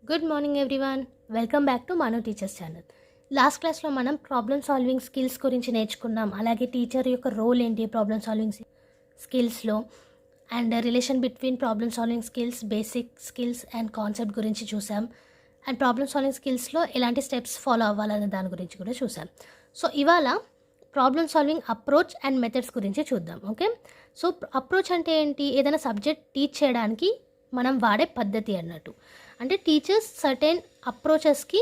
Good morning everyone. Welcome back to Manu teachers channel. Last క్లాస్లో మనం problem solving skills గురించి నేర్చుకున్నాం. అలాగే టీచర్ యొక్క రోల్ ఏంటి ప్రాబ్లమ్ సాల్వింగ్ స్కిల్స్లో, and relation between problem solving skills, basic skills and concept గురించి చూసాం. అండ్ ప్రాబ్లమ్ సాల్వింగ్ స్కిల్స్లో ఎలాంటి స్టెప్స్ ఫాలో అవ్వాలనే దాని గురించి కూడా చూసాం. సో ఇవాళ problem solving approach and methods గురించి చూద్దాం. ఓకే, సో అప్రోచ్ అంటే ఏంటి? ఏదైనా సబ్జెక్ట్ టీచ్ చేయడానికి మనం వాడే పద్ధతి అన్నట్టు. అంటే టీచర్స్ సర్టెన్ అప్రోచెస్కి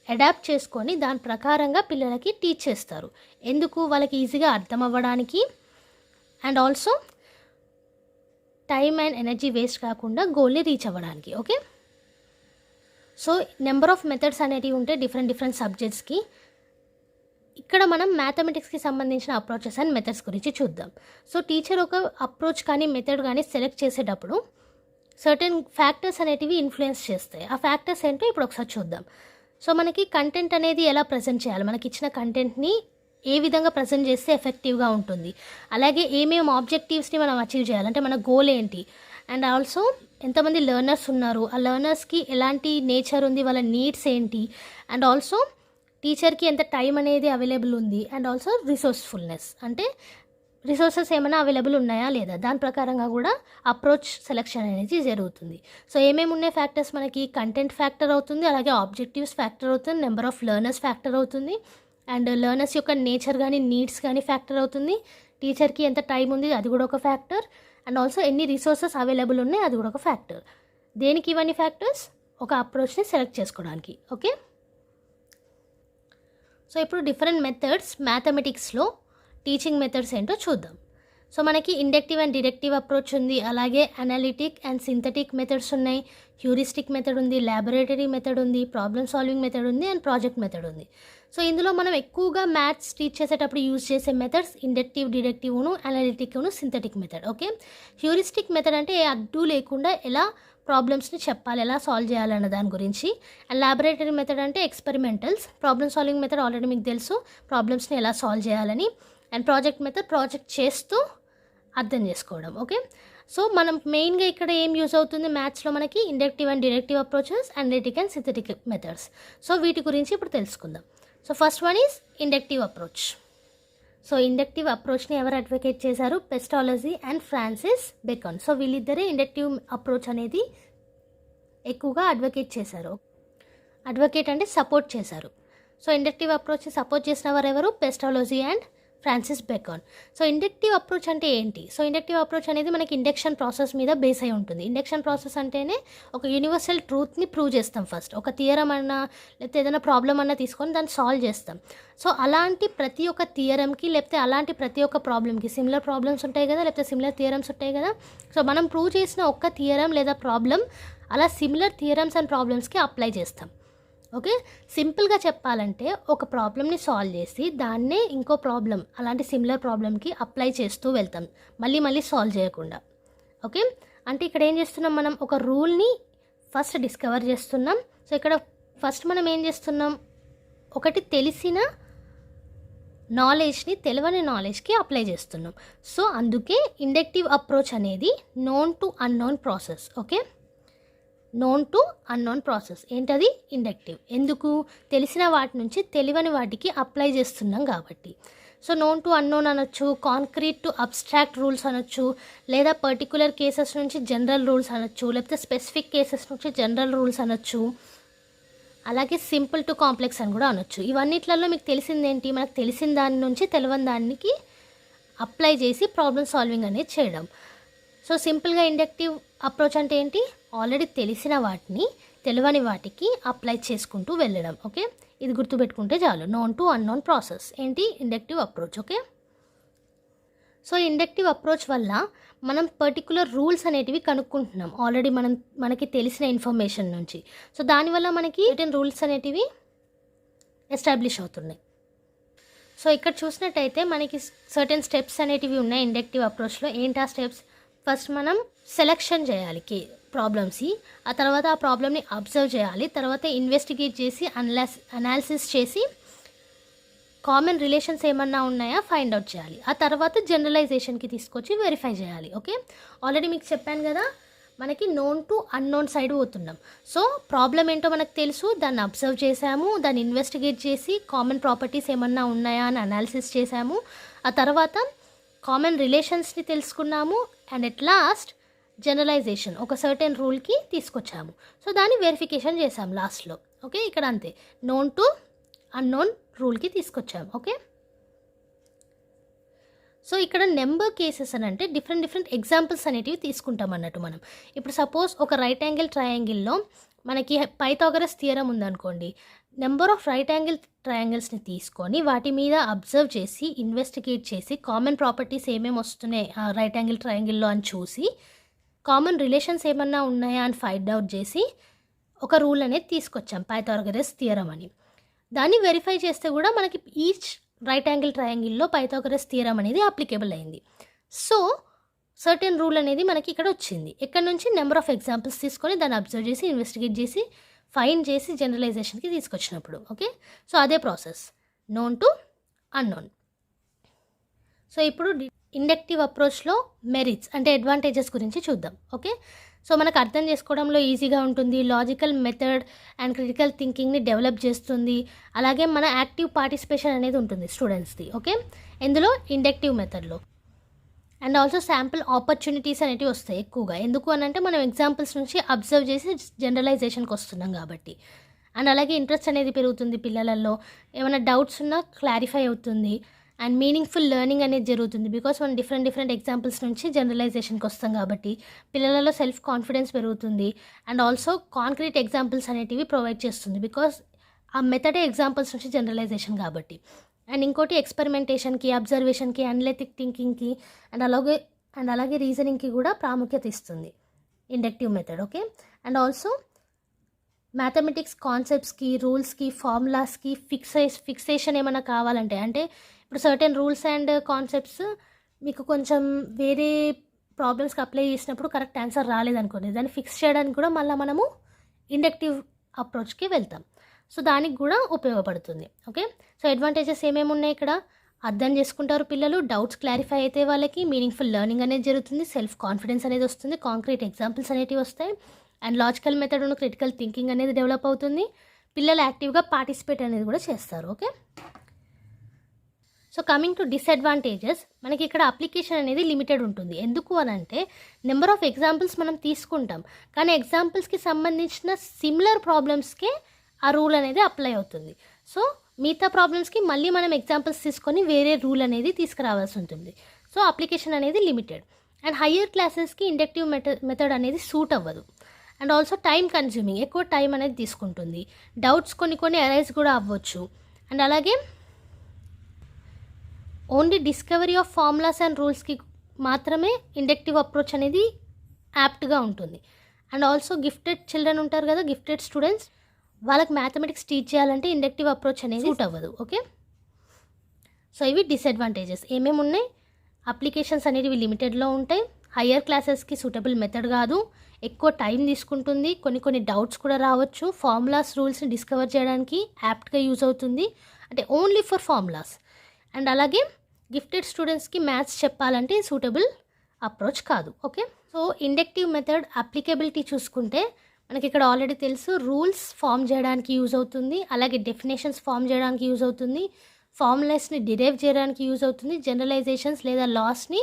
అడాప్ట్ చేసుకొని దాని ప్రకారంగా పిల్లలకి టీచ్ చేస్తారు. ఎందుకు? వాళ్ళకి ఈజీగా అర్థం అవ్వడానికి, and also time and energy waste కాకుండా గోల్ని రీచ్ అవ్వడానికి. Okay, so number of methods అనేటివి ఉంటే డిఫరెంట్ సబ్జెక్ట్స్కి. ఇక్కడ మనం మ్యాథమెటిక్స్కి సంబంధించిన అప్రోచెస్ అండ్ మెథడ్స్ గురించి చూద్దాం. సో టీచర్ ఒక అప్రోచ్ కానీ మెథడ్ కానీ సెలెక్ట్ చేసేటప్పుడు సర్టెన్ ఫ్యాక్టర్స్ అనేటివి ఇన్ఫ్లుయెన్స్ చేస్తాయి. ఆ ఫ్యాక్టర్స్ ఏంటో ఇప్పుడు ఒకసారి చూద్దాం. సో మనకి కంటెంట్ అనేది ఎలా ప్రజెంట్ చేయాలి, మనకి ఇచ్చిన కంటెంట్ని ఏ విధంగా ప్రజెంట్ చేస్తే ఎఫెక్టివ్గా ఉంటుంది, అలాగే ఏమేమి ఆబ్జెక్టివ్స్ని మనం అచీవ్ చేయాలి, అంటే మన గోల్ ఏంటి, అండ్ ఆల్సో ఎంతమంది లెర్నర్స్ ఉన్నారు, ఆ లెర్నర్స్కి ఎలాంటి నేచర్ ఉంది, వాళ్ళ నీడ్స్ ఏంటి, అండ్ ఆల్సో టీచర్కి ఎంత టైం అనేది అవైలబుల్ ఉంది, అండ్ ఆల్సో రిసోర్స్ఫుల్నెస్, అంటే రిసోర్సెస్ ఏమైనా అవైలబుల్ ఉన్నాయా లేదా, దాని ప్రకారంగా కూడా అప్రోచ్ సెలెక్షన్ అనేది జరుగుతుంది. సో ఏమేమి ఉన్నాయి ఫ్యాక్టర్స్? మనకి కంటెంట్ ఫ్యాక్టర్ అవుతుంది, అలాగే ఆబ్జెక్టివ్స్ ఫ్యాక్టర్ అవుతుంది, నెంబర్ ఆఫ్ లెర్నర్స్ ఫ్యాక్టర్ అవుతుంది, అండ్ లెర్నర్స్ యొక్క నేచర్ కానీ నీడ్స్ కానీ ఫ్యాక్టర్ అవుతుంది, టీచర్కి ఎంత టైం ఉంది అది కూడా ఒక ఫ్యాక్టర్, అండ్ ఆల్సో ఎన్ని రిసోర్సెస్ అవైలబుల్ ఉన్నాయి అది కూడా ఒక ఫ్యాక్టర్. దేనికి ఇవన్నీ ఫ్యాక్టర్స్? ఒక అప్రోచ్ని సెలెక్ట్ చేసుకోవడానికి. ఓకే, సో ఇప్పుడు డిఫరెంట్ మెథడ్స్ మ్యాథమెటిక్స్లో టీచింగ్ మెథడ్స్ ఏంటో చూద్దాం. సో మనకి ఇండక్టివ్ అండ్ డిడక్టివ్ అప్రోచ్ ఉంది, అలాగే అనాలిటిక్ అండ్ సింథటిక్ మెథడ్స్ ఉన్నాయి, హ్యూరిస్టిక్ మెథడ్ ఉంది, ల్యాబొరేటరీ మెథడ్ ఉంది, ప్రాబ్లమ్ సాల్వింగ్ మెథడ్ ఉంది, అండ్ ప్రాజెక్ట్ మెథడ్ ఉంది. సో ఇందులో మనం ఎక్కువగా మ్యాథ్స్ టీచ్ చేసేటప్పుడు యూజ్ చేసే మెథడ్స్ ఇండక్టివ్, డిడక్టివ్ను, అనాలిటిక్ను, synthetic method. Okay, heuristic method అంటే ఏ అడ్డు లేకుండా ఎలా ప్రాబ్లమ్స్ని చెప్పాలి, ఎలా సాల్వ్ చేయాలన్న దాని గురించి. అండ్ ల్యాబొరేటరీ మెథడ్ అంటే experimentals. Problem solving method already మీకు తెలుసు, ప్రాబ్లమ్స్ని ఎలా సాల్వ్ చేయాలని. అండ్ ప్రాజెక్ట్ మెథడ్ ప్రాజెక్ట్ చేస్తూ అర్థం చేసుకోవడం. ఓకే, సో మనం మెయిన్గా ఇక్కడ ఏం యూజ్ అవుతుంది మ్యాథ్స్లో? మనకి inductive and deductive approaches, analytic and synthetic methods. So వీటి గురించి ఇప్పుడు తెలుసుకుందాం. So first one is inductive approach. So inductive అప్రోచ్ని ఎవరు అడ్వకేట్ చేశారు? Pestalozzi and Francis Bacon. So వీళ్ళిద్దరే ఇండక్టివ్ అప్రోచ్ అనేది ఎక్కువగా అడ్వకేట్ చేశారు. అడ్వకేట్ అంటే సపోర్ట్ చేశారు. సో ఇండక్టివ్ అప్రోచ్ని సపోర్ట్ చేసిన వారు ఎవరు? Pestalozzi and Francis Bacon. So inductive approach అంటే ఏంటి? సో ఇండక్టివ్ అప్రోచ్ అనేది మనకి ఇండక్షన్ ప్రాసెస్ మీద బేస్ అయి ఉంటుంది. ఇండక్షన్ ప్రాసెస్ అంటేనే ఒక యూనివర్సల్ ట్రూత్ని ప్రూవ్ చేస్తాం. ఫస్ట్ ఒక థియరం అన్నా లేకపోతే ఏదైనా ప్రాబ్లం అన్నా తీసుకొని దాన్ని సాల్వ్ చేస్తాం. సో అలాంటి ప్రతి ఒక్క థియరంకి లేకపోతే అలాంటి ప్రతి ఒక్క ప్రాబ్లమ్కి సిమిలర్ ప్రాబ్లమ్స్ ఉంటాయి కదా, లేకపోతే సిమిలర్ థియరమ్స్ ఉంటాయి కదా. సో మనం ప్రూవ్ చేసిన ఒక్క థియరం లేదా ప్రాబ్లం అలా సిమిలర్ థియరమ్స్ అండ్ ప్రాబ్లమ్స్కి అప్లై చేస్తాం. ఓకే, సింపుల్గా చెప్పాలంటే ఒక ప్రాబ్లమ్ని సాల్వ్ చేసి దాన్నే ఇంకో ప్రాబ్లం అలాంటి సిమిలర్ ప్రాబ్లమ్కి అప్లై చేస్తూ వెళ్తాం, మళ్ళీ సాల్వ్ చేయకుండా. ఓకే, అంటే ఇక్కడ ఏం చేస్తున్నాం? మనం ఒక రూల్ని ఫస్ట్ డిస్కవర్ చేస్తున్నాం. సో ఇక్కడ ఫస్ట్ మనం ఏం చేస్తున్నాం? ఒకటి తెలిసిన నాలెడ్జ్ని తెలియని నాలెడ్జ్కి అప్లై చేస్తున్నాం. సో అందుకే ఇండక్టివ్ అప్రోచ్ అనేది known to unknown process. Okay, known to unknown process. ఏంటది? ఇండక్టివ్. ఎందుకు? తెలిసిన వాటి నుంచి తెలియని వాటికి అప్లై చేస్తున్నాం కాబట్టి. సో నోన్ టు అన్నోన్ అనొచ్చు, కాంక్రీట్ టు అబ్స్ట్రాక్ట్ రూల్స్ అనొచ్చు, లేదా పర్టికులర్ కేసెస్ నుంచి జనరల్ రూల్స్ అనొచ్చు, లేకపోతే స్పెసిఫిక్ కేసెస్ నుంచి జనరల్ రూల్స్ అనొచ్చు, అలాగే సింపుల్ టు కాంప్లెక్స్ అని కూడా అనొచ్చు. ఇవన్నిట్లలో మీకు తెలిసిందేంటి? మనకు తెలిసిన దాని నుంచి తెలియని దానికి అప్లై చేసి ప్రాబ్లమ్ సాల్వింగ్ అనేది చేయడం. సో సింపుల్గా ఇండక్టివ్ అప్రోచ్ అంటే ఏంటి? ఆల్రెడీ తెలిసిన వాటిని తెలియని వాటికి అప్లై చేసుకుంటూ వెళ్ళడం. ఓకే, ఇది గుర్తుపెట్టుకుంటే చాలు. నోన్ టు అన్నోన్ ప్రాసెస్ ఏంటి? Inductive approach. Okay, so inductive approach వల్ల మనం పర్టికులర్ రూల్స్ అనేటివి కనుక్కుంటున్నాం ఆల్రెడీ మనకి తెలిసిన ఇన్ఫర్మేషన్ నుంచి. సో దానివల్ల మనకి సర్టెన్ రూల్స్ అనేటివి ఎస్టాబ్లిష్ అవుతున్నాయి. సో ఇక్కడ చూసినట్టయితే మనకి సర్టెన్ స్టెప్స్ అనేటివి ఉన్నాయి ఇండక్టివ్ అప్రోచ్లో. ఏంటి ఆ స్టెప్స్? ఫస్ట్ మనం సెలెక్షన్ చేయాలి ప్రాబ్లమ్స్, ఆ తర్వాత ఆ ప్రాబ్లమ్ని అబ్జర్వ్ చేయాలి, తర్వాత ఇన్వెస్టిగేట్ చేసి అనాలిసిస్ చేసి కామన్ రిలేషన్స్ ఏమన్నా ఉన్నాయా ఫైండ్ అవుట్ చేయాలి, ఆ తర్వాత జనరలైజేషన్కి తీసుకొచ్చి వెరిఫై చేయాలి. ఓకే, ఆల్రెడీ మీకు చెప్పాను కదా, మనకి నోన్ టు అన్నోన్ సైడ్ పోతున్నాం. సో ప్రాబ్లం ఏంటో మనకు తెలుసు, దాన్ని అబ్జర్వ్ చేసాము, దాన్ని ఇన్వెస్టిగేట్ చేసి కామన్ ప్రాపర్టీస్ ఏమన్నా ఉన్నాయా అని అనాలిసిస్ చేసాము. ఆ తర్వాత కామన్ రిలేషన్స్ని తెలుసుకున్నాము. అండ్ ఎట్ లాస్ట్ జనరలైజేషన్ ఒక సర్టెన్ రూల్కి తీసుకొచ్చాము. సో దాన్ని వెరిఫికేషన్ చేసాము లాస్ట్లో. ఓకే, ఇక్కడ అంతే, నోన్ టు అన్నోన్ రూల్కి తీసుకొచ్చాము. ఓకే, సో ఇక్కడ నెంబర్ కేసెస్ అని అంటే డిఫరెంట్ ఎగ్జాంపుల్స్ అనేటివి తీసుకుంటాం అన్నట్టు మనం. ఇప్పుడు సపోజ్ ఒక రైట్ యాంగిల్ ట్రయాంగిల్లో మనకి పైథాగరస్ థియరం ఉందనుకోండి. నెంబర్ ఆఫ్ రైట్ యాంగిల్ ట్రయాంగిల్స్ని తీసుకొని వాటి మీద అబ్జర్వ్ చేసి ఇన్వెస్టిగేట్ చేసి కామన్ ప్రాపర్టీస్ ఏమేమి వస్తున్నాయి ఆ రైట్ యాంగిల్ ట్రయాంగిల్లో అని చూసి కామన్ రిలేషన్స్ ఏమన్నా ఉన్నాయా అని ఫైండ్ అవుట్ చేసి ఒక రూల్ అనేది తీసుకొచ్చాం, పైథాగరస్ థియరం అని. దాన్ని వెరిఫై చేస్తే కూడా మనకి ఈచ్ రైట్ యాంగిల్ ట్రయాంగిల్లో పైథాగరస్ థియరం అనేది అప్లికేబుల్ అయింది. సో సర్టెన్ రూల్ అనేది మనకి ఇక్కడ వచ్చింది. ఇక్కడ నుంచి నెంబర్ ఆఫ్ ఎగ్జాంపుల్స్ తీసుకొని దాన్ని అబ్జర్వ్ చేసి ఇన్వెస్టిగేట్ చేసి ఫైండ్ చేసి జనరలైజేషన్కి తీసుకొచ్చినప్పుడు. ఓకే, సో అదే process, known to unknown. So ఇప్పుడు ఇండక్టివ్ అప్రోచ్లో మెరిట్స్ అంటే అడ్వాంటేజెస్ గురించి చూద్దాం. ఓకే, సో మనకు అర్థం చేసుకోవడంలో ఈజీగా ఉంటుంది, లాజికల్ మెథడ్ అండ్ క్రిటికల్ థింకింగ్ని డెవలప్ చేస్తుంది. అలాగే మన యాక్టివ్ పార్టిసిపేషన్ అనేది ఉంటుంది స్టూడెంట్స్ది. ఓకే, ఇందులో ఇండక్టివ్ మెథడ్లో అండ్ ఆల్సో శాంపుల్ ఆపర్చునిటీస్ అనేవి వస్తాయి ఎక్కువగా. ఎందుకు అని అంటే మనం ఎగ్జాంపుల్స్ నుంచి అబ్జర్వ్ చేసి జనరలైజేషన్కి వస్తున్నాం కాబట్టి. అండ్ అలాగే ఇంట్రెస్ట్ అనేది పెరుగుతుంది పిల్లలలో, ఏమైనా డౌట్స్ ఉన్నా క్లారిఫై అవుతుంది. అండ్ మీనింగ్ఫుల్ లెర్నింగ్ అనేది జరుగుతుంది బికాస్ మనం డిఫరెంట్ ఎగ్జాంపుల్స్ నుంచి జనరలైజేషన్కి వస్తాం కాబట్టి పిల్లలలో సెల్ఫ్ కాన్ఫిడెన్స్ పెరుగుతుంది. అండ్ ఆల్సో కాంక్రీట్ ఎగ్జాంపుల్స్ అనేటివి ప్రొవైడ్ చేస్తుంది బికాస్ ఆ మెథడే ఎగ్జాంపుల్స్ నుంచి జనరలైజేషన్ కాబట్టి. అండ్ ఇంకోటి ఎక్స్పెరిమెంటేషన్కి, అబ్జర్వేషన్కి, అనలిటిక్ థింకింగ్కి అండ్ అలాగే రీజనింగ్కి కూడా ప్రాముఖ్యత ఇస్తుంది inductive method. Okay, and also mathematics కాన్సెప్ట్స్కి, రూల్స్కి, ఫార్ములాస్కి ఫిక్సేషన్ ఏమైనా కావాలంటే, అంటే ఇప్పుడు సర్టెన్ రూల్స్ అండ్ కాన్సెప్ట్స్ మీకు కొంచెం వేరే ప్రాబ్లమ్స్కి అప్లై చేసినప్పుడు కరెక్ట్ ఆన్సర్ రాలేదనుకోండి, దాన్ని ఫిక్స్ చేయడానికి కూడా మళ్ళీ మనము ఇండక్టివ్ అప్రోచ్కి వెళ్తాం. సో దానికి కూడా ఉపయోగపడుతుంది. ఓకే, సో అడ్వాంటేజెస్ ఏమేమి ఉన్నాయి ఇక్కడ, అర్థం చేసుకుంటారు పిల్లలు, డౌట్స్ క్లారిఫై అయితే వాళ్ళకి మీనింగ్ఫుల్ లెర్నింగ్ అనేది జరుగుతుంది, సెల్ఫ్ కాన్ఫిడెన్స్ అనేది వస్తుంది, కాంక్రీట్ ఎగ్జాంపుల్స్ అనేటివి వస్తాయి, అండ్ లాజికల్ మెథడ్ ఉన్న క్రిటికల్ థింకింగ్ అనేది డెవలప్ అవుతుంది, పిల్లలు యాక్టివ్గా పార్టిసిపేట్ అనేది కూడా చేస్తారు. Okay, so coming to disadvantages, మనకి ఇక్కడ అప్లికేషన్ అనేది లిమిటెడ్ ఉంటుంది. ఎందుకు అని అంటే నెంబర్ ఆఫ్ ఎగ్జాంపుల్స్ మనం తీసుకుంటాం, కానీ ఎగ్జాంపుల్స్కి సంబంధించిన సిమిలర్ ప్రాబ్లమ్స్కే ఆ రూల్ అనేది అప్లై అవుతుంది. సో మిగతా ప్రాబ్లమ్స్కి మళ్ళీ మనం ఎగ్జాంపుల్స్ తీసుకొని వేరే రూల్ అనేది తీసుకురావాల్సి ఉంటుంది. సో అప్లికేషన్ అనేది లిమిటెడ్. అండ్ హయ్యర్ క్లాసెస్కి ఇండక్టివ్ మెథడ్ అనేది సూట్ అవ్వదు. అండ్ ఆల్సో టైం కన్జ్యూమింగ్, ఎక్కువ టైం అనేది తీసుకుంటుంది, డౌట్స్ కొన్ని అరైజ్ కూడా అవ్వచ్చు. అండ్ అలాగే only discovery of formulas and రూల్స్కి మాత్రమే ఇండక్టివ్ అప్రోచ్ అనేది యాప్ట్గా ఉంటుంది. అండ్ ఆల్సో గిఫ్టెడ్ చిల్డ్రన్ ఉంటారు కదా, గిఫ్టెడ్ స్టూడెంట్స్, వాళ్ళకి మ్యాథమెటిక్స్ టీచ్ చేయాలంటే ఇండక్టివ్ అప్రోచ్ అనేది సూట్ అవ్వదు. ఓకే, సో ఇవి డిసడ్వాంటేజెస్. ఏమేమి ఉన్నాయి, అప్లికేషన్స్ అనేవి లిమిటెడ్లో ఉంటాయి, హయ్యర్ క్లాసెస్కి సూటబుల్ మెథడ్ కాదు, ఎక్కువ టైం తీసుకుంటుంది, కొన్ని డౌట్స్ కూడా రావచ్చు, ఫార్ములాస్ రూల్స్ని డిస్కవర్ చేయడానికి యాప్ట్గా యూజ్ అవుతుంది, అంటే ఓన్లీ ఫర్ ఫార్ములాస్. అండ్ అలాగే గిఫ్టెడ్ స్టూడెంట్స్కి మ్యాథ్స్ చెప్పాలంటే సూటబుల్ అప్రోచ్ కాదు. Okay, so inductive method applicability చూసుకుంటే మనకి ఇక్కడ ఆల్రెడీ తెలుసు, రూల్స్ ఫామ్ చేయడానికి యూజ్ అవుతుంది, అలాగే డెఫినేషన్స్ ఫామ్ చేయడానికి యూజ్ అవుతుంది, ఫార్ములాస్ని డిరైవ్ చేయడానికి యూజ్ అవుతుంది, జనరలైజేషన్స్ లేదా లాస్ని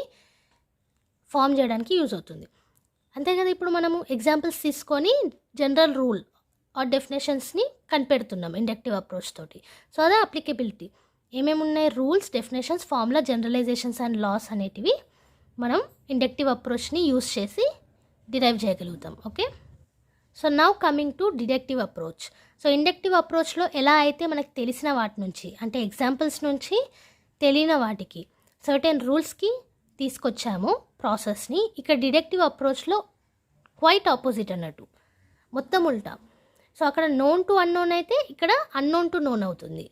ఫామ్ చేయడానికి యూజ్ అవుతుంది. అంతే కదా, ఇప్పుడు మనము ఎగ్జాంపుల్స్ తీసుకొని జనరల్ రూల్ ఆర్ డెఫినేషన్స్ని కనిపెడుతున్నాం ఇండక్టివ్ అప్రోచ్ తోటి. సో అదే అప్లికేబిలిటీ, ఏమేమి ఉన్నాయి, rules, definitions, formula, generalisations and laws అనేటివి మనం ఇండక్టివ్ అప్రోచ్ని యూజ్ చేసి డిరైవ్ చేయగలుగుతాం. Okay, so now coming to deductive approach. So inductive అప్రోచ్లో ఎలా అయితే మనకు తెలిసిన వాటి నుంచి, అంటే ఎగ్జాంపుల్స్ నుంచి తెలియని వాటికి సర్టెన్ రూల్స్కి తీసుకొచ్చాము ప్రాసెస్ని, ఇక్కడ డిడక్టివ్ అప్రోచ్లో క్వైట్ ఆపోజిట్ అన్నట్టు, మొత్తం ఉల్టా. సో అక్కడ నోన్ టు అన్నోన్ అయితే ఇక్కడ అన్నోన్ టు నోన్ అవుతుంది.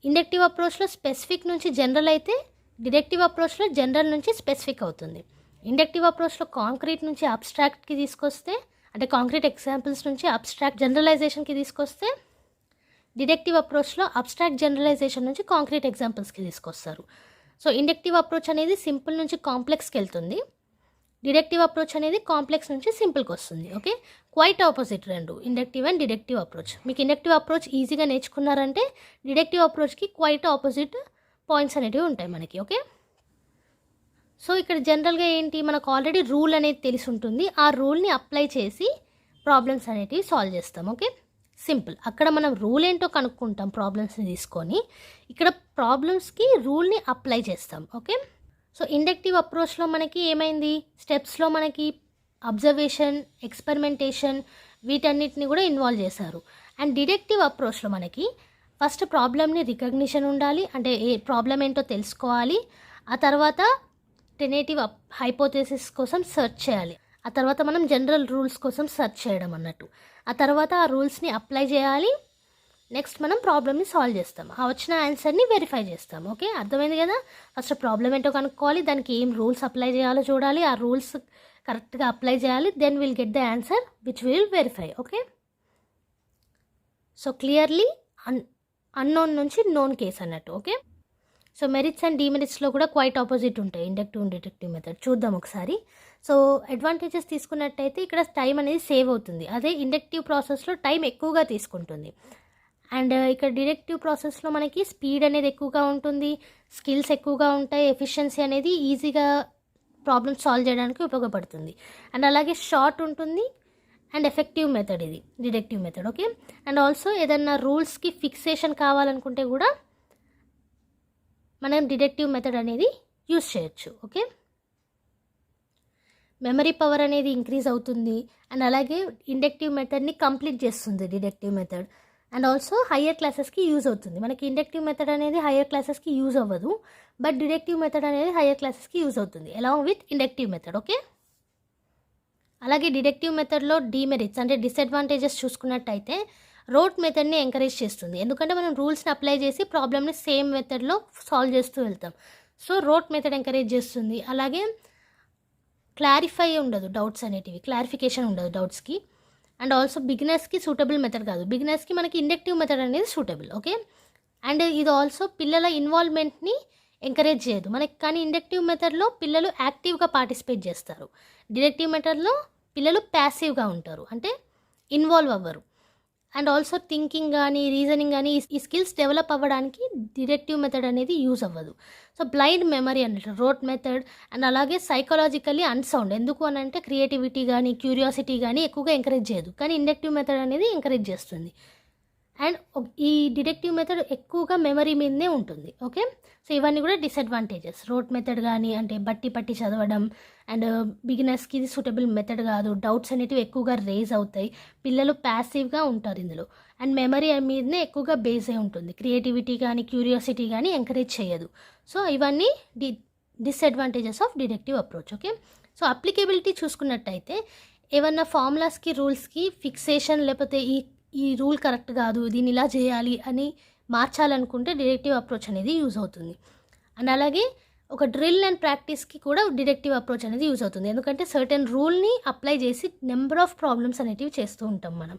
ఇండక్టివ్ అప్రోచ్లో స్పెసిఫిక్ నుంచి జనరల్ అయితే డిడక్టివ్ అప్రోచ్లో జనరల్ నుంచి స్పెసిఫిక్ అవుతుంది. ఇండక్టివ్ అప్రోచ్లో కాంక్రీట్ నుంచి అబ్స్ట్రాక్ట్కి తీసుకొస్తే, అంటే కాంక్రీట్ ఎగ్జాంపుల్స్ నుంచి అబ్స్ట్రాక్ట్ జనరలైజేషన్కి తీసుకొస్తే, డిడక్టివ్ అప్రోచ్లో అబ్స్ట్రాక్ట్ జనరలైజేషన్ నుంచి కాంక్రీట్ ఎగ్జాంపుల్స్కి తీసుకొస్తారు. సో ఇండక్టివ్ అప్రోచ్ అనేది సింపుల్ నుంచి కాంప్లెక్స్కి వెళ్తుంది, డిడక్టివ్ అప్రోచ్ అనేది కాంప్లెక్స్ నుంచి సింపుల్కి వస్తుంది. ఓకే, క్వైట్ ఆపోజిట్ రెండు, ఇండక్టివ్ అండ్ డిడక్టివ్ అప్రోచ్. మీకు ఇండక్టివ్ అప్రోచ్ ఈజీగా నేర్చుకున్నారంటే డిడక్టివ్ అప్రోచ్కి క్వైట్ ఆపోజిట్ పాయింట్స్ అనేటివి ఉంటాయి మనకి. ఓకే, సో ఇక్కడ జనరల్గా ఏంటి, మనకు ఆల్రెడీ రూల్ అనేది తెలిసి ఉంటుంది. ఆ రూల్ని అప్లై చేసి ప్రాబ్లమ్స్ అనేటివి సాల్వ్ చేస్తాం. Okay, simple. అక్కడ మనం రూల్ ఏంటో కనుక్కుంటాం ప్రాబ్లమ్స్ని తీసుకొని, ఇక్కడ ప్రాబ్లమ్స్కి రూల్ని అప్లై చేస్తాం. ఓకే, సో ఇండక్టివ్ అప్రోచ్లో మనకి ఏమైంది, స్టెప్స్లో మనకి అబ్జర్వేషన్, ఎక్స్పెరిమెంటేషన్ వీటన్నిటిని కూడా ఇన్వాల్వ్ చేశారు. అండ్ డిడక్టివ్ అప్రోచ్లో మనకి ఫస్ట్ ప్రాబ్లమ్ని రికగ్నిషన్ ఉండాలి, అంటే ఏ ప్రాబ్లం ఏంటో తెలుసుకోవాలి. ఆ తర్వాత టెనేటివ్ హైపోథెసిస్ కోసం సెర్చ్ చేయాలి. ఆ తర్వాత మనం జనరల్ రూల్స్ కోసం సెర్చ్ చేయడం అన్నట్టు. ఆ తర్వాత ఆ రూల్స్ని అప్లై చేయాలి. నెక్స్ట్ మనం ప్రాబ్లమ్ని సాల్వ్ చేస్తాం, ఆ వచ్చిన ఆన్సర్ని వెరిఫై చేస్తాం. ఓకే, అర్థమైంది కదా. ఫస్ట్ ప్రాబ్లం ఏంటో కనుక్కోవాలి, దానికి ఏం రూల్స్ అప్లై చేయాలో చూడాలి, ఆ రూల్స్ కరెక్ట్గా అప్లై చేయాలి. Then will get the answer which will verify. Okay, so clearly unknown నుంచి నోన్ కేస్ అన్నట్టు. ఓకే, సో మెరిట్స్ అండ్ డిమెరిట్స్లో కూడా క్వైట్ ఆపోజిట్ ఉంటాయి ఇండక్టివ్ అండ్ డిడక్టివ్ మెథడ్. చూద్దాం ఒకసారి. సో అడ్వాంటేజెస్ తీసుకున్నట్టయితే ఇక్కడ టైం అనేది సేవ్ అవుతుంది, అదే ఇండక్టివ్ ప్రాసెస్లో టైం ఎక్కువగా తీసుకుంటుంది. అండ్ ఇక్కడ డిడక్టివ్ ప్రాసెస్లో మనకి స్పీడ్ అనేది ఎక్కువగా ఉంటుంది, స్కిల్స్ ఎక్కువగా ఉంటాయి, ఎఫిషియన్సీ అనేది ఈజీగా ప్రాబ్లమ్స్ సాల్వ్ చేయడానికి ఉపయోగపడుతుంది. అండ్ అలాగే షార్ట్ ఉంటుంది అండ్ ఎఫెక్టివ్ మెథడ్ ఇది deductive method. Okay, and also ఏదన్నా రూల్స్కి ఫిక్సేషన్ కావాలనుకుంటే కూడా మనం డిడక్టివ్ మెథడ్ అనేది యూస్ చేయొచ్చు. ఓకే, మెమరీ పవర్ అనేది ఇంక్రీజ్ అవుతుంది. అండ్ అలాగే ఇండక్టివ్ మెథడ్ని కంప్లీట్ చేస్తుంది deductive method. And also higher క్లాసెస్కి యూజ్ అవుతుంది. మనకి ఇండక్టివ్ మెథడ్ అనేది హయ్యర్ క్లాసెస్కి యూజ్ అవ్వదు, బట్ డిడక్టివ్ మెథడ్ అనేది హయ్యర్ క్లాసెస్కి యూజ్ అవుతుంది along with inductive method. Okay, అలాగే డిడక్టివ్ మెథడ్లో డిమెరిట్స్ అంటే డిసడ్వాంటేజెస్ చూసుకున్నట్టయితే రోట్ మెథడ్ని ఎంకరేజ్ చేస్తుంది, ఎందుకంటే మనం రూల్స్ని అప్లై చేసి ప్రాబ్లమ్ని సేమ్ మెథడ్లో సాల్వ్ చేస్తూ వెళ్తాం. సో రోట్ మెథడ్ ఎంకరేజ్ చేస్తుంది. అలాగే క్లారిఫై ఉండదు డౌట్స్ అనేటివి, క్లారిఫికేషన్ ఉండదు డౌట్స్కి. అండ్ ఆల్సో బిగినర్స్కి సూటబుల్ మెథడ్ కాదు, బిగినర్స్కి మనకి ఇండక్టివ్ మెథడ్ అనేది సూటబుల్. ఓకే, అండ్ ఇది ఆల్సో పిల్లల ఇన్వాల్వ్మెంట్ని ఎంకరేజ్ చేయదు మనకి, కానీ ఇండక్టివ్ మెథడ్లో పిల్లలు యాక్టివ్గా పార్టిసిపేట్ చేస్తారు, డిడక్టివ్ మెథడ్లో పిల్లలు ప్యాసివ్గా ఉంటారు, అంటే ఇన్వాల్వ్ అవ్వరు. అండ్ ఆల్సో థింకింగ్ కానీ రీజనింగ్ కానీ ఈ స్కిల్స్ డెవలప్ అవ్వడానికి డిడక్టివ్ మెథడ్ అనేది యూజ్ అవ్వదు. సో బ్లైండ్ మెమరీ అన్నట్టు రోట్ మెథడ్. అండ్ అలాగే సైకలాజికల్లీ అన్సౌండ్, ఎందుకు అని అంటే క్రియేటివిటీ కానీ క్యూరియాసిటీ కానీ ఎక్కువగా ఎంకరేజ్ చేయదు, కానీ ఇండక్టివ్ మెథడ్ అనేది ఎంకరేజ్ చేస్తుంది. అండ్ ఈ డిడక్టివ్ మెథడ్ ఎక్కువగా మెమరీ మీదనే ఉంటుంది. ఓకే, సో ఇవన్నీ కూడా డిసడ్వాంటేజెస్. రోట్ మెథడ్ కానీ అంటే బట్టి పట్టి చదవడం, అండ్ బిగినర్స్కి ఇది సూటబుల్ మెథడ్ కాదు, డౌట్స్ అనేటివి ఎక్కువగా రేజ్ అవుతాయి, పిల్లలు ప్యాసివ్గా ఉంటారు ఇందులో. అండ్ మెమరీ మీదనే ఎక్కువగా బేస్ అయి ఉంటుంది, క్రియేటివిటీ కానీ క్యూరియాసిటీ కానీ ఎంకరేజ్ చేయదు. సో ఇవన్నీ disadvantages of deductive approach. Okay, so applicability చూసుకున్నట్టయితే ఏమన్నా ఫార్ములాస్కి రూల్స్కి ఫిక్సేషన్ లేకపోతే ఈ రూల్ కరెక్ట్ కాదు దీన్ని ఇలా చేయాలి అని మార్చాలనుకుంటే డిడక్టివ్ అప్రోచ్ అనేది యూజ్ అవుతుంది. అండ్ అలాగే ఒక డ్రిల్ అండ్ ప్రాక్టీస్కి కూడా డిడక్టివ్ అప్రోచ్ అనేది యూజ్ అవుతుంది, ఎందుకంటే సర్టెన్ రూల్ని అప్లై చేసి నెంబర్ ఆఫ్ ప్రాబ్లమ్స్ అనేటివి చేస్తూ ఉంటాం మనం.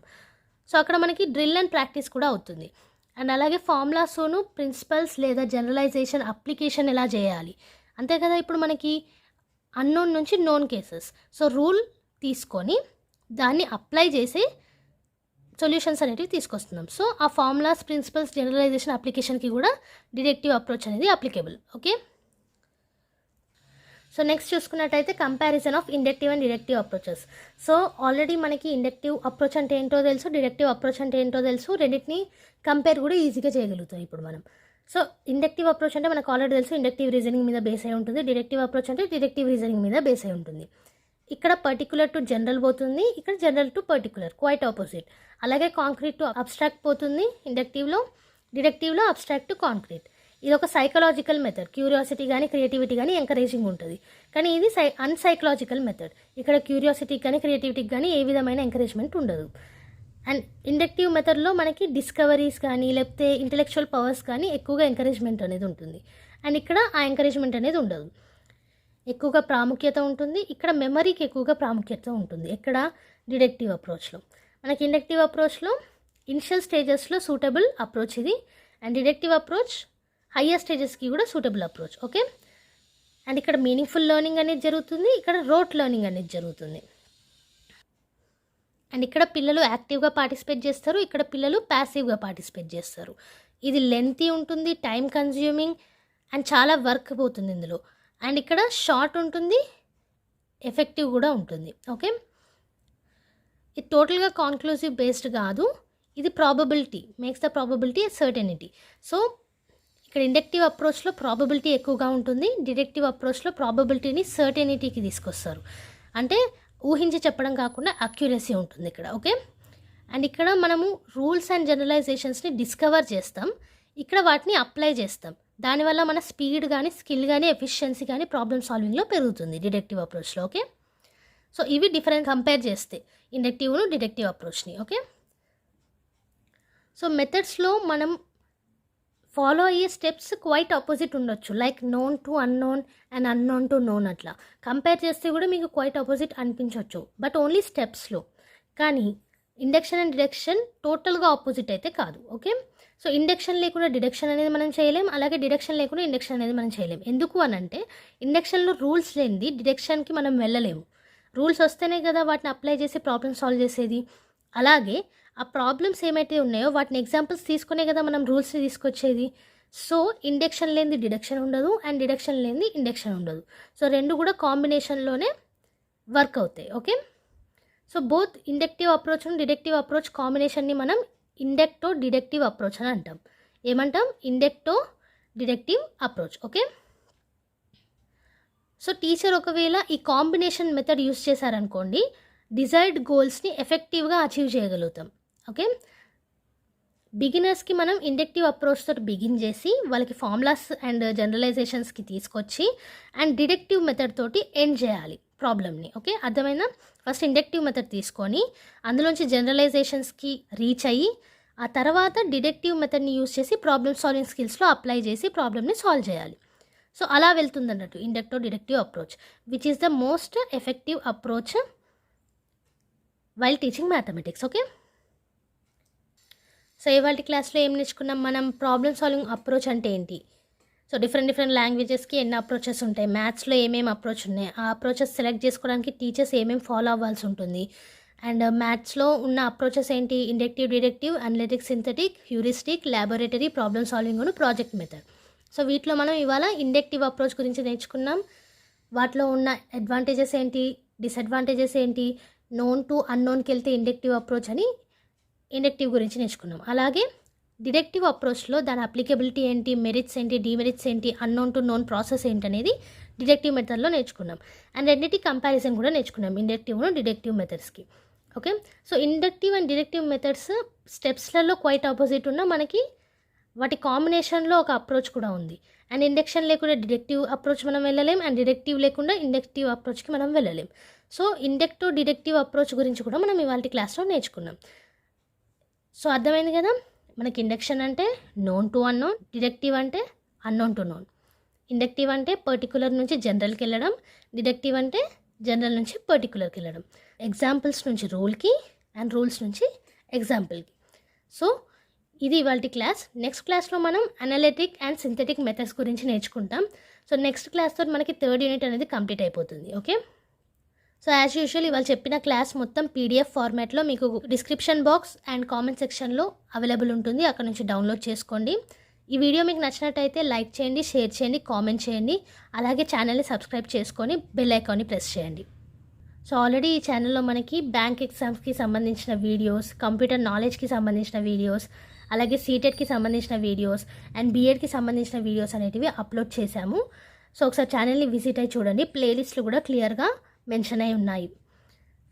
సో అక్కడ మనకి డ్రిల్ అండ్ ప్రాక్టీస్ కూడా అవుతుంది. అండ్ అలాగే ఫార్ములాస్ను ప్రిన్సిపల్స్ లేదా జనరలైజేషన్ అప్లికేషన్ ఎలా చేయాలి అంతే కదా. ఇప్పుడు మనకి అన్నోన్ నుంచి నోన్ కేసెస్, సో రూల్ తీసుకొని దాన్ని అప్లై చేసి సొల్యూషన్స్ అనేటివి తీసుకొస్తున్నాం. సో ఆ ఫార్ములాస్ ప్రిన్సిపల్స్ జనరలైజేషన్ అప్లికేషన్కి కూడా డిడక్టివ్ అప్రోచ్ అనేది అప్లికేబుల్. ఓకే, సో నెక్స్ట్ చూసుకున్నట్టయితే comparison of inductive and deductive approaches. So already మనకి ఇండక్టివ్ అప్రోచ్ అంటే ఏంటో తెలుసు, డిడక్టివ్ అప్రోచ్ అంటే ఏంటో తెలుసు, రెండింటిని కంపేర్ కూడా ఈజీగా చేయగలుగుతాం ఇప్పుడు మనం. సో ఇండక్టివ్ అప్రోచ్ అంటే మనకు ఆల్రెడీ తెలుసు ఇండక్టివ్ రీజనింగ్ మీద బేస్ అయి ఉంటుంది, డిడక్టివ్ అప్రోచ్ అంటే డిడక్టివ్ రీజనింగ్ మీద బేస్ అయి ఉంటుంది. ఇక్కడ పర్టికులర్ టు జనరల్ పోతుంది, ఇక్కడ general to particular, quite opposite. అలాగే కాంక్రీట్ టు అబ్స్ట్రాక్ట్ పోతుంది ఇండక్టివ్లో, డిడక్టివ్లో అబ్స్ట్రాక్ట్ టు కాంక్రీట్. ఇది ఒక సైకలాజికల్ మెథడ్, క్యూరియాసిటీ కానీ క్రియేటివిటీ కానీ ఎంకరేజింగ్ ఉంటుంది, కానీ ఇది అన్సైకలాజికల్ మెథడ్. ఇక్కడ క్యూరియాసిటీ కానీ క్రియేటివిటీకి కానీ ఏ విధమైన ఎంకరేజ్మెంట్ ఉండదు. అండ్ ఇండక్టివ్ మెథడ్లో మనకి డిస్కవరీస్ కానీ లేకపోతే ఇంటెలెక్చువల్ పవర్స్ కానీ ఎక్కువగా ఎంకరేజ్మెంట్ అనేది ఉంటుంది, అండ్ ఇక్కడ ఆ ఎంకరేజ్మెంట్ అనేది ఉండదు, ఎక్కువగా ప్రాముఖ్యత ఉంటుంది. ఇక్కడ మెమరీకి ఎక్కువగా ప్రాముఖ్యత ఉంటుంది ఎక్కడ, డిడక్టివ్ అప్రోచ్లో. మనకి ఇండక్టివ్ అప్రోచ్లో ఇనిషియల్ స్టేజెస్లో సూటబుల్ అప్రోచ్ ఇది, అండ్ డిడక్టివ్ అప్రోచ్ హయ్యర్ స్టేజెస్కి కూడా సూటబుల్ అప్రోచ్. ఓకే, అండ్ ఇక్కడ మీనింగ్ఫుల్ లెర్నింగ్ అనేది జరుగుతుంది, ఇక్కడ రోట్ లెర్నింగ్ అనేది జరుగుతుంది. అండ్ ఇక్కడ పిల్లలు యాక్టివ్గా పార్టిసిపేట్ చేస్తారు, ఇక్కడ పిల్లలు ప్యాసివ్గా పార్టిసిపేట్ చేస్తారు. ఇది లెంతీ ఉంటుంది, టైం కన్జ్యూమింగ్ అండ్ చాలా వర్క్ పోతుంది ఇందులో. అండ్ ఇక్కడ షార్ట్ ఉంటుంది, ఎఫెక్టివ్ కూడా ఉంటుంది. ఓకే, ఇది టోటల్గా కాన్క్లూజివ్ బేస్డ్ కాదు, ఇది probability, makes the probability certainty. So ఇక్కడ ఇండక్టివ్ అప్రోచ్లో ప్రాబబిలిటీ ఎక్కువగా ఉంటుంది, డిడక్టివ్ అప్రోచ్లో ప్రాబబిలిటీని సర్టెనిటీకి తీసుకొస్తారు. అంటే ఊహించి చెప్పడం కాకుండా అక్యురసీ ఉంటుంది ఇక్కడ. ఓకే, అండ్ ఇక్కడ మనము రూల్స్ అండ్ జనరలైజేషన్స్ని డిస్కవర్ చేస్తాం, ఇక్కడ వాటిని అప్లై చేస్తాం. దానివల్ల మన స్పీడ్ కానీ స్కిల్ కానీ ఎఫిషియన్సీ కానీ ప్రాబ్లమ్ సాల్వింగ్లో పెరుగుతుంది డిడక్టివ్ అప్రోచ్లో. ఓకే, సో ఇవి డిఫరెంట్ కంపేర్ చేస్తే ఇండక్టివ్ను డిడక్టివ్ అప్రోచ్ని. ఓకే, సో మెథడ్స్లో మనం ఫాలో అయ్యే స్టెప్స్ క్వైట్ ఆపోజిట్ ఉండొచ్చు, like known to unknown and unknown to known. అట్లా కంపేర్ చేస్తే కూడా మీకు క్వైట్ ఆపోజిట్ అనిపించవచ్చు, బట్ ఓన్లీ స్టెప్స్లో. కానీ ఇండక్షన్ అండ్ డిడక్షన్ టోటల్గా ఆపోజిట్ అయితే కాదు. ఓకే, సో ఇండక్షన్ లేకుండా డిడక్షన్ అనేది మనం చేయలేం, అలాగే డిడక్షన్ లేకుండా ఇండక్షన్ అనేది మనం చేయలేం. ఎందుకు అని అంటే ఇండక్షన్లో రూల్స్ లేనిది డిడక్షన్కి మనం వెళ్ళలేము. రూల్స్ వస్తేనే కదా వాటిని అప్లై చేసి ప్రాబ్లమ్ సాల్వ్ చేసేది. అలాగే ఆ ప్రాబ్లమ్స్ ఏమైతే ఉన్నాయో వాటిని ఎగ్జాంపుల్స్ తీసుకునే కదా మనం రూల్స్ని తీసుకొచ్చేది. సో ఇండక్షన్ లేనిది డిడక్షన్ ఉండదు, అండ్ డిడక్షన్ లేనిది ఇండక్షన్ ఉండదు. సో రెండు కూడా కాంబినేషన్లోనే వర్క్ అవుతాయి. Okay, so both inductive approach and deductive approach కాంబినేషన్ని మనం ఇండక్టో డిడక్టివ్ అప్రోచ్ అని అంటాం. ఏమంటాం? Inducto deductive approach. Okay, so teacher ఒకవేళ ఈ కాంబినేషన్ మెథడ్ యూస్ చేశారనుకోండి, డిజైర్డ్ గోల్స్ని ఎఫెక్టివ్గా అచీవ్ చేయగలుగుతాం. ఓకే, బిగినర్స్కి మనం ఇండక్టివ్ అప్రోచ్ తోటి బిగిన్ చేసి వాళ్ళకి ఫార్ములాస్ అండ్ జనరలైజేషన్స్కి తీసుకొచ్చి అండ్ డిడక్టివ్ మెథడ్ తోటి ఎండ్ చేయాలి ప్రాబ్లమ్ని. ఓకే, అర్థమైనా? ఫస్ట్ ఇండక్టివ్ మెథడ్ తీసుకొని అందులోంచి జనరలైజేషన్స్కి రీచ్ అయ్యి ఆ తర్వాత డిడక్టివ్ మెథడ్ని యూస్ చేసి ప్రాబ్లమ్ సాల్వింగ్ స్కిల్స్లో అప్లై చేసి ప్రాబ్లమ్ని సాల్వ్ చేయాలి. సో అలా వెళ్తుంది అన్నట్టు inducto deductive approach, which is the most effective approach while teaching mathematics. Okay, so ఇవాళ క్లాస్లో ఏం నేర్చుకున్నాం మనం? ప్రాబ్లమ్ సాల్వింగ్ అప్రోచ్ అంటే ఏంటి, సో డిఫరెంట్ లాంగ్వేజెస్కి ఎన్ని అప్రోచెస్ ఉంటాయి, మ్యాథ్స్లో ఏమేమి అప్రోచ్ ఉన్నాయి, ఆ అప్రోచెస్ సెలెక్ట్ చేసుకోవడానికి టీచర్స్ ఏమేమి ఫాలో అవ్వాల్సి ఉంటుంది, అండ్ మ్యాథ్స్లో ఉన్న అప్రోచెస్ ఏంటి? Inductive, deductive, analytic, synthetic, heuristic, laboratory, problem solving, project method. So వీటిలో మనం ఇవాళ ఇండక్టివ్ అప్రోచ్ గురించి నేర్చుకున్నాం. వాటిలో ఉన్న అడ్వాంటేజెస్ ఏంటి, డిసడ్వాంటేజెస్ ఏంటి, నోన్ టు అన్నోన్కి వెళ్తే ఇండక్టివ్ అప్రోచ్ అని ఇండక్టివ్ గురించి నేర్చుకున్నాం. అలాగే డిడక్టివ్ అప్రోచ్లో దాని అప్లికబిలిటీ ఏంటి, మెరిట్స్ ఏంటి, డిమెరిట్స్ ఏంటి, అన్నోన్ టు నోన్ ప్రాసెస్ ఏంటి అనేది డిడక్టివ్ మెథడ్లో నేర్చుకున్నాం. అండ్ రెండింటి కంపారిజన్ కూడా నేర్చుకున్నాం ఇండక్టివ్ను డిడక్టివ్ మెథడ్స్కి. Okay, so inductive and deductive methods స్టెప్స్లలో క్వైట్ ఆపోజిట్ ఉన్న మనకి వాటి కాంబినేషన్లో ఒక అప్రోచ్ కూడా ఉంది. అండ్ ఇండక్షన్ లేకుండా డిడక్టివ్ అప్రోచ్ మనం వెళ్ళలేం, అండ్ డిడక్టివ్ లేకుండా ఇండక్టివ్ అప్రోచ్కి మనం వెళ్ళలేం. సో ఇండక్టివ్ డిడక్టివ్ అప్రోచ్ గురించి కూడా మనం ఇవాళ క్లాస్లో నేర్చుకున్నాం. సో అర్థమైంది కదా? మనకి ఇండక్షన్ అంటే నోన్ టు అన్నోన్, డిడక్టివ్ అంటే అన్నోన్ టు నోన్. ఇండక్టివ్ అంటే పర్టికులర్ నుంచి జనరల్కి వెళ్ళడం, డిడక్టివ్ అంటే జనరల్ నుంచి పర్టికులర్కి వెళ్ళడం, ఎగ్జాంపుల్స్ నుంచి రూల్కి అండ్ రూల్స్ నుంచి ఎగ్జాంపుల్కి. సో ఇది ఇవాళ క్లాస్. నెక్స్ట్ క్లాస్లో మనం అనలిటిక్ అండ్ సింథటిక్ మెథడ్స్ గురించి నేర్చుకుంటాం. సో నెక్స్ట్ క్లాస్తో మనకి 3rd యూనిట్ అనేది కంప్లీట్ అయిపోతుంది. ఓకే, సో యాజ్ యూజువల్ ఇవాళ చెప్పిన క్లాస్ మొత్తం PDF ఫార్మాట్లో మీకు డిస్క్రిప్షన్ బాక్స్ అండ్ కామెంట్ సెక్షన్లో అవైలబుల్ ఉంటుంది, అక్కడ నుంచి డౌన్లోడ్ చేసుకోండి. ఈ వీడియో మీకు నచ్చినట్టయితే లైక్ చేయండి, షేర్ చేయండి, కామెంట్ చేయండి. అలాగే ఛానల్ని సబ్స్క్రైబ్ చేసుకొని బెల్ ఐకాన్ని ప్రెస్ చేయండి. సో ఆల్రెడీ ఈ ఛానల్లో మనకి బ్యాంక్ ఎగ్జామ్స్కి సంబంధించిన వీడియోస్, కంప్యూటర్ నాలెడ్జ్కి సంబంధించిన వీడియోస్, అలాగే సీటెట్కి సంబంధించిన వీడియోస్ అండ్ బీఎడ్కి సంబంధించిన వీడియోస్ అనేటివి అప్లోడ్ చేశాము. సో ఒకసారి ఛానల్ని విజిట్ అయ్యి చూడండి, ప్లేలిస్ట్లు కూడా క్లియర్గా మెన్షన్ అయి ఉన్నాయి.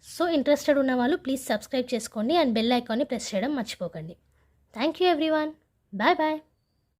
సో ఇంట్రెస్టెడ్ ఉన్న వాళ్ళు ప్లీజ్ సబ్స్క్రైబ్ చేసుకోండి అండ్ బెల్ ఐకాన్ని ప్రెస్ చేయడం మర్చిపోకండి. Thank you everyone, bye bye.